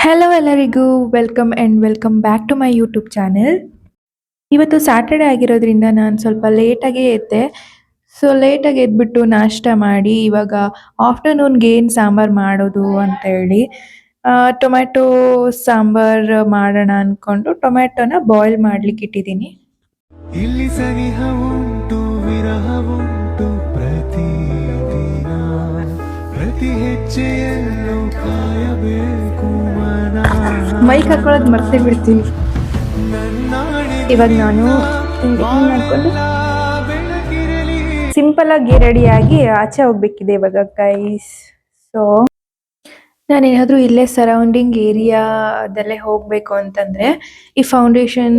Hello ಎಲ್ಲರಿಗೂ welcome back to my YouTube channel. ಇವತ್ತು Saturday ಆಗಿರೋದ್ರಿಂದ ನಾನು ಸ್ವಲ್ಪ ಲೇಟಾಗೇ ಎದ್ದೆ. ಸೊ ಲೇಟಾಗಿ ಎದ್ಬಿಟ್ಟು ನಾಷ್ಟ ಮಾಡಿ ಇವಾಗ ಆಫ್ಟರ್ನೂನ್ಗೆ ಏನು ಸಾಂಬಾರು ಮಾಡೋದು ಅಂತ ಹೇಳಿ ಟೊಮ್ಯಾಟೊ ಸಾಂಬಾರು ಮಾಡೋಣ ಅಂದ್ಕೊಂಡು ಟೊಮ್ಯಾಟೊನ ಬಾಯ್ಲ್ ಮಾಡ್ಲಿಕ್ಕೆ ಇಟ್ಟಿದ್ದೀನಿ. ಇಲ್ಲಿ ಸನಿಹ ಉಂಟು ವಿರಹ ಉಂಟು ಪ್ರತಿದಿನ ಪ್ರತಿ ಹೆಜ್ಜೆಯಲ್ಲೂ ಕಾಯಬೇಕು ಮನ. ಮೈಕ್ ಹಾಕೊಳ್ಳೋದು ಮರ್ತೇ ಬಿಡ್ತೀನಿ. ಇವಾಗ ನಾನು ಮಾಡ್ಕೊಂಡು ಸಿಂಪಲ್ ಆಗಿ ರೆಡಿಯಾಗಿ ಆಚೆ ಹೋಗ್ಬೇಕಿದೆ ಇವಾಗ ಗೈಸ್. ಸೊ ನಾನೇನಾದರೂ ಇಲ್ಲೇ ಸರೌಂಡಿಂಗ್ ಏರಿಯಾದಲ್ಲೇ ಹೋಗಬೇಕು ಅಂತಂದರೆ ಈ ಫೌಂಡೇಶನ್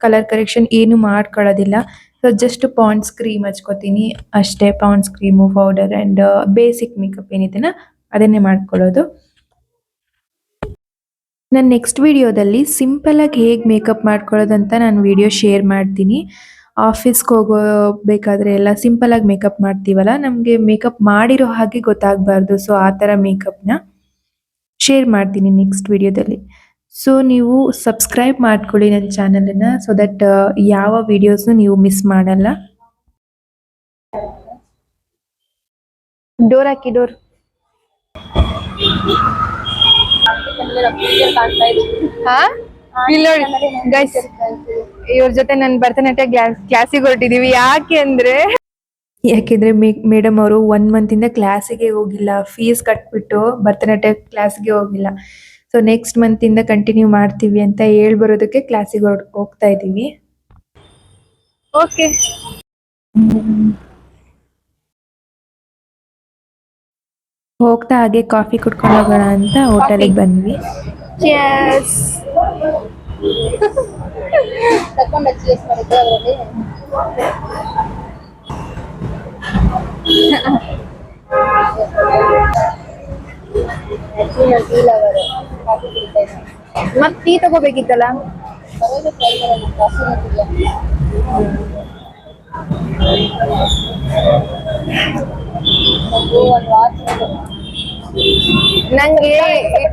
ಕಲರ್ ಕರೆಕ್ಷನ್ ಏನು ಮಾಡ್ಕೊಳ್ಳೋದಿಲ್ಲ. ಸೊ ಜಸ್ಟ್ ಪಾಂಡ್ಸ್ ಕ್ರೀಮ್ ಹಚ್ಕೋತೀನಿ ಅಷ್ಟೇ. Pond's cream powder and basic makeup ಏನಿದೆನಾ ಅದನ್ನೇ ಮಾಡ್ಕೊಳ್ಳೋದು. ನಾನು ನೆಕ್ಸ್ಟ್ ವಿಡಿಯೋದಲ್ಲಿ ಸಿಂಪಲಾಗಿ ಹೇಗೆ ಮೇಕಪ್ ಮಾಡ್ಕೊಳ್ಳೋದಂತ ನಾನು ವಿಡಿಯೋ ಶೇರ್ ಮಾಡ್ತೀನಿ. ಆಫೀಸ್ಗೆ ಹೋಗಬೇಕಾದ್ರೆ ಎಲ್ಲ ಸಿಂಪಲಾಗಿ ಮೇಕಪ್ ಮಾಡ್ತೀವಲ್ಲ, ನಮಗೆ ಮೇಕಪ್ ಮಾಡಿರೋ ಹಾಗೆ ಗೊತ್ತಾಗಬಾರ್ದು. ಸೊ ಆ ಥರ ಮೇಕಪ್ನ ಶೇರ್ ಮಾಡ್ತೀನಿ ನೆಕ್ಸ್ಟ್ ವಿಡಿಯೋದಲ್ಲಿ. ಸೊ ನೀವು ಸಬ್ಸ್ಕ್ರೈಬ್ ಮಾಡ್ಕೊಳ್ಳಿ ನನ್ನ ಚಾನಲನ್ನು, ಸೊ ದಟ್ ಯಾವ ವಿಡಿಯೋಸ್ನು ನೀವು ಮಿಸ್ ಮಾಡಲ್ಲ. ಡೋರ್ ಹಾಕಿ, ಡೋರ್. ಇಲ್ಲಿ ನೋಡಿ ಗೈಸ್, ಇವ್ರ ಜೊತೆ ನಾನು ಭರತನಾಟ್ಯ ಕ್ಲಾಸಿಗೆ ಹೊರಟಿದೀವಿ. ಯಾಕೆಂದ್ರೆ ಮೇಡಮ್ ಅವರು 1 ಮಂತಿಂದ ಕ್ಲಾಸಿಗೆ ಹೋಗಿಲ್ಲ, ಫೀಸ್ ಕಟ್ಬಿಟ್ಟು ಭರತನಾಟ್ಯ ಕ್ಲಾಸ್ಗೆ ಹೋಗಿಲ್ಲ. ಸೊ ನೆಕ್ಸ್ಟ್ ಮಂತಿಂದ ಕಂಟಿನ್ಯೂ ಮಾಡ್ತೀವಿ ಅಂತ ಬರೋದಕ್ಕೆ ಕ್ಲಾಸಿಗೆ ಹೋಗ್ತಾ ಇದ್ದೀವಿ. ಓಕೆ, ಹೋಗ್ತಾ ಹಾಗೆ ಕಾಫಿ ಕುಡ್ಕೊಂಡು ಹೋಗೋಣ ಅಂತ ಹೋಟೆಲಿಗೆ ಬಂದ್ವಿ. Cheers. ಮತ್ ಟೀ ತಗೋಬೇಕಿತ್ತಲ್ಲ. ನಂಗೆ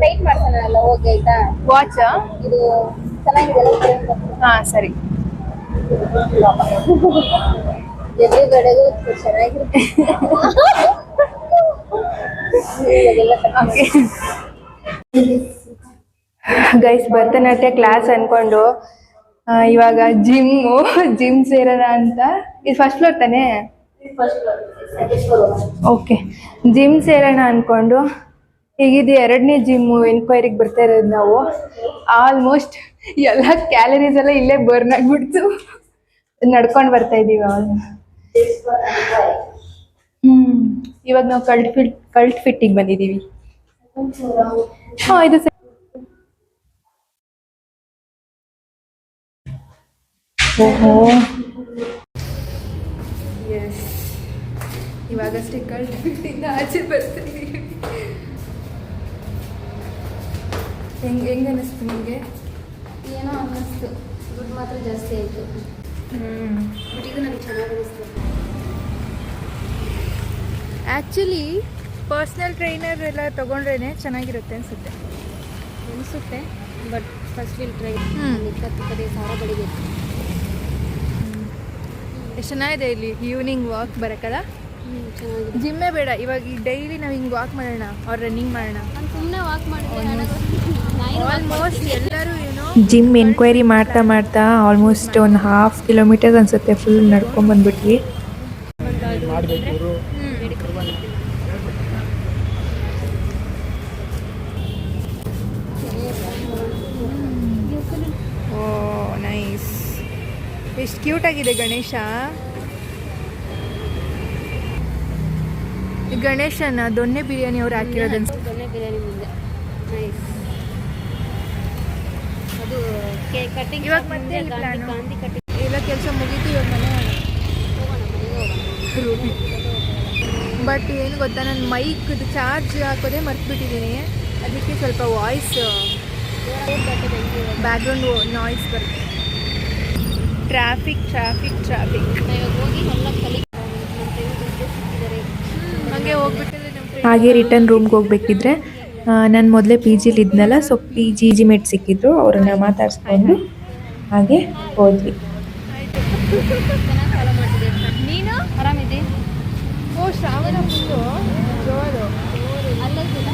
ಟೈಟ್ ಮಾಡ್ತಾನಲ್ಲ, ಹೋಗಿ ಆಯ್ತಾ ವಾಚ್ ಇದು ಚೆನ್ನಾಗಿದೆ. ಹಾ ಸರಿ. ಎದುರುಗಡೆಗೂ ಚೆನ್ನಾಗಿರುತ್ತೆ. ಗೈಸ್, ಭರತನಾಟ್ಯ ಕ್ಲಾಸ್ ಅನ್ಕೊಂಡು ಇವಾಗ ಜಿಮ್ ಸೇರೋಣ ಅಂತ. ಇದು ಫಸ್ಟ್ ಫ್ಲೋರ್ ತಾನೇ? ಓಕೆ, ಜಿಮ್ ಸೇರೋಣ ಅನ್ಕೊಂಡು ಈಗಿದು 2ನೇ ಜಿಮ್ಮು ಎನ್ಕ್ವೈರಿಗೆ ಬರ್ತಾ ಇರೋದು ನಾವು. ಆಲ್ಮೋಸ್ಟ್ ಎಲ್ಲ ಕ್ಯಾಲರೀಸ್ ಎಲ್ಲ ಇಲ್ಲೇ ಬರ್ನ್ ಆಗ್ಬಿಡ್ತು. ನಡ್ಕೊಂಡು ಬರ್ತಾ ಇದ್ದೀವಿ ಅವಾಗ. ಇವಾಗ ನಾವು ಕಲ್ಟ್ ಫಿಟ್ಟಿಗೆ ಬಂದಿದ್ದೀವಿ. ಇದು ಓಹೋ ಎಸ್, ಇವಾಗಷ್ಟೇ ಕಲ್ಟ್ ಫಿಟ್ಟಿಂದ ಆಚೆ ಬರ್ತೀವಿ. ಹೆಂಗೆ ಅನ್ನಿಸ್ತು ನಿಮಗೆ? ಏನೋ ಅನ್ನಿಸ್ತು, ದುಡ್ಡು ಮಾತ್ರ ಜಾಸ್ತಿ ಆಯಿತು. ಬಟ್ ಇದು ನನಗೆ ಚೆನ್ನಾಗಿ ಅನ್ನಿಸ್ತು. ಆ್ಯಕ್ಚುಲಿ ಪರ್ಸ್ನಲ್ ಟ್ರೈನರ್ ಎಲ್ಲ ತೊಗೊಂಡ್ರೇ ಚೆನ್ನಾಗಿರುತ್ತೆ ಅನಿಸುತ್ತೆ. But first will try. 20,000 ಬಡಿಬೇಕು. ಎಷ್ಟು ಚೆನ್ನಾಗಿದೆ ಇಲ್ಲಿ ಈವ್ನಿಂಗ್ ವಾಕ್ ಬರೋಕ್ಕಲ್ಲ. ಚೆನ್ನಾಗಿದೆ. ಜಿಮ್ಮೇ ಬೇಡ, ಇವಾಗ ಡೈಲಿ ನಾವು ಹಿಂಗೆ ವಾಕ್ ಮಾಡೋಣ ಅವ್ರು ರನ್ನಿಂಗ್ ಮಾಡೋಣ. ನಾನು ಸುಮ್ಮನೆ ವಾಕ್ ಮಾಡಿದ್ರೆ ಆಲ್ಮೋಸ್ಟ್ ಎಲ್ಲರೂ ಜಿಮ್ ಎನ್ಕ್ವೈರಿ ಮಾಡ್ತಾ ಆಲ್ಮೋಸ್ಟ್ 1/2 ಕಿಲೋಮೀಟರ್ ಅನ್ಸುತ್ತೆ ಫುಲ್ ನಡ್ಕೊಂಡ್ ಬಂದ್ಬಿಟ್ವಿ. ಓ ನೈಸ್, ಎಷ್ಟು ಕ್ಯೂಟ್ ಆಗಿದೆ ಗಣೇಶ. ಗಣೇಶನ ದೊಣ್ಣೆ ಬಿರಿಯಾನಿ ಅವ್ರು ಹಾಕಿರೋದು ಅನ್ಸುತ್ತೆ. ದೊಣ್ಣೆ ಬಿರಿಯಾನಿ ಮುಂದೆ ನೈಸ್. ಅದು ಕಟಿಂಗ್ ಇವಾಗ ಮತ್ತೆ ಗಾಂಧಿ ಕಟಿಂಗ್ ಎಲ್ಲ ಕೆಲಸ ಮುಗೀತು. ಇವಾಗ ಮನೆ ಹೋಗೋಣ. ಬಟ್ ಏನು ಗೊತ್ತಾ, ನಾನು ಮೈಕ್ದು ಚಾರ್ಜ್ ಹಾಕೋದೇ ಮರ್ತ್ಬಿಟ್ಟಿದ್ದೀನಿ. ಅದಕ್ಕೆ ಸ್ವಲ್ಪ ವಾಯ್ಸ್ ಬ್ಯಾಕ್ಗ್ರೌಂಡ್ ನಾಯ್ಸ್ ಬರುತ್ತೆ. ಟ್ರಾಫಿಕ್ ಇವಾಗ ಹೋಗಿ ಎಲ್ಲ ಹಾಗೆ ಹೋಗ್ಬಿಟ್ಟಿದ್ರೆ ಹಾಗೆ ರಿಟರ್ನ್ ರೂಮ್ಗೆ ಹೋಗ್ಬೇಕಿದ್ರೆ ನಾನು ಮೊದಲೇ ಪಿ ಜಿಲಿ ಇದ್ನಲ್ಲ, ಸೊ ಪಿ ಜಿ ಮೇಟ್ ಸಿಕ್ಕಿದ್ರು, ಅವ್ರನ್ನ ಮಾತಾಡಿಸ್ಕೊಂಡು ಹಾಗೆ ಹೋದ್ವಿ. ಚೆನ್ನಾಗಿ ಫಾಲೋ ಮಾಡ್ತಿದ್ದೆ. ನೀನು ಆರಾಮಿದ್ದಿ? ಓ ಶ್ರಾವಣ ಫುಲ್ಲು ಜೋರು. ಅಲ್ಲೈತಿಲ್ಲ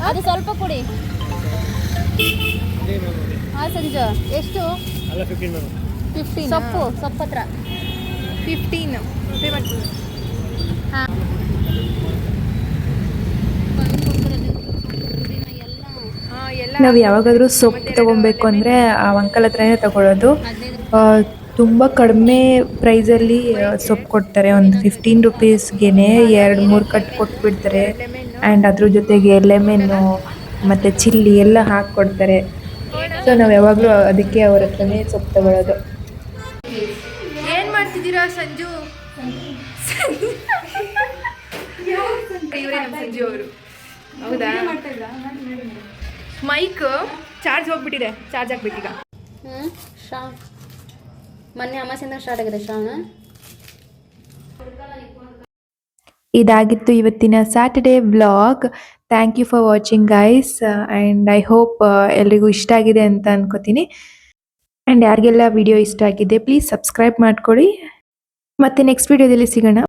ಅದು ಸ್ವಲ್ಪ ಕೊಡಿ. ಹಾಂ ಸಂಜು ಎಷ್ಟು? 15 ಸೊಪ್ಪು ಹತ್ರ 15 ಪೇ ಮಾಡ್ತೀನಿ. ಹಾಂ ಎಲ್ಲ ನಾವು ಯಾವಾಗಾದರೂ ಸೊಪ್ಪು ತೊಗೊಬೇಕು ಅಂದರೆ ಆ ಅಂಕಲ್ ಹತ್ರನೇ ತಗೊಳ್ಳೋದು. ತುಂಬ ಕಡಿಮೆ ಪ್ರೈಸಲ್ಲಿ ಸೊಪ್ಪು ಕೊಡ್ತಾರೆ. ಒಂದು 15 ರುಪೀಸ್ಗೆ 2-3 ಕಟ್ ಕೊಟ್ಬಿಡ್ತಾರೆ. ಆ್ಯಂಡ್ ಅದ್ರ ಜೊತೆಗೆ ಲೆಮೆನ್ನು ಮತ್ತು ಚಿಲ್ಲಿ ಎಲ್ಲ ಹಾಕ್ಕೊಡ್ತಾರೆ. ಸೊ ನಾವು ಯಾವಾಗಲೂ ಅದಕ್ಕೆ ಅವ್ರ ಹತ್ರನೇ ಸೊಪ್ಪು ತಗೊಳ್ಳೋದು. ಏನು ಮಾಡ್ತಿದ್ದೀರಾ ಸಂಜು? ಇವರೇ ನಮ್ಮ ಸಂಜು ಅವರು. ಹೌದಾ? ಮೈಕ್ ಚಾರ್ಜ್ ಹೋಗ್ಬಿಟ್ಟಿದೆ, ಚಾರ್ಜ್ ಹಾಕ್ಬೇಕೀಗ. ಶ್ರಾವಣ ಮೊನ್ನೆ ಅಮಾಸೆಯಿಂದ ಸ್ಟಾರ್ಟ್ ಆಗಿದೆ ಶ್ರಾವಣ. ಇದಾಗಿತ್ತು ಇವತ್ತಿನ Saturday vlog. Thank you for watching guys, and I hope ಎಲ್ರಿಗೂ ಇಷ್ಟ ಆಗಿದೆ ಅಂತ ಅನ್ಕೋತೀನಿ. ಆ್ಯಂಡ್ ಯಾರಿಗೆಲ್ಲ ವಿಡಿಯೋ ಇಷ್ಟ ಆಗಿದೆ ಪ್ಲೀಸ್ ಸಬ್ಸ್ಕ್ರೈಬ್ ಮಾಡ್ಕೊಳ್ಳಿ. ಮತ್ತೆ ನೆಕ್ಸ್ಟ್ ವಿಡಿಯೋದಲ್ಲಿ ಸಿಗೋಣ.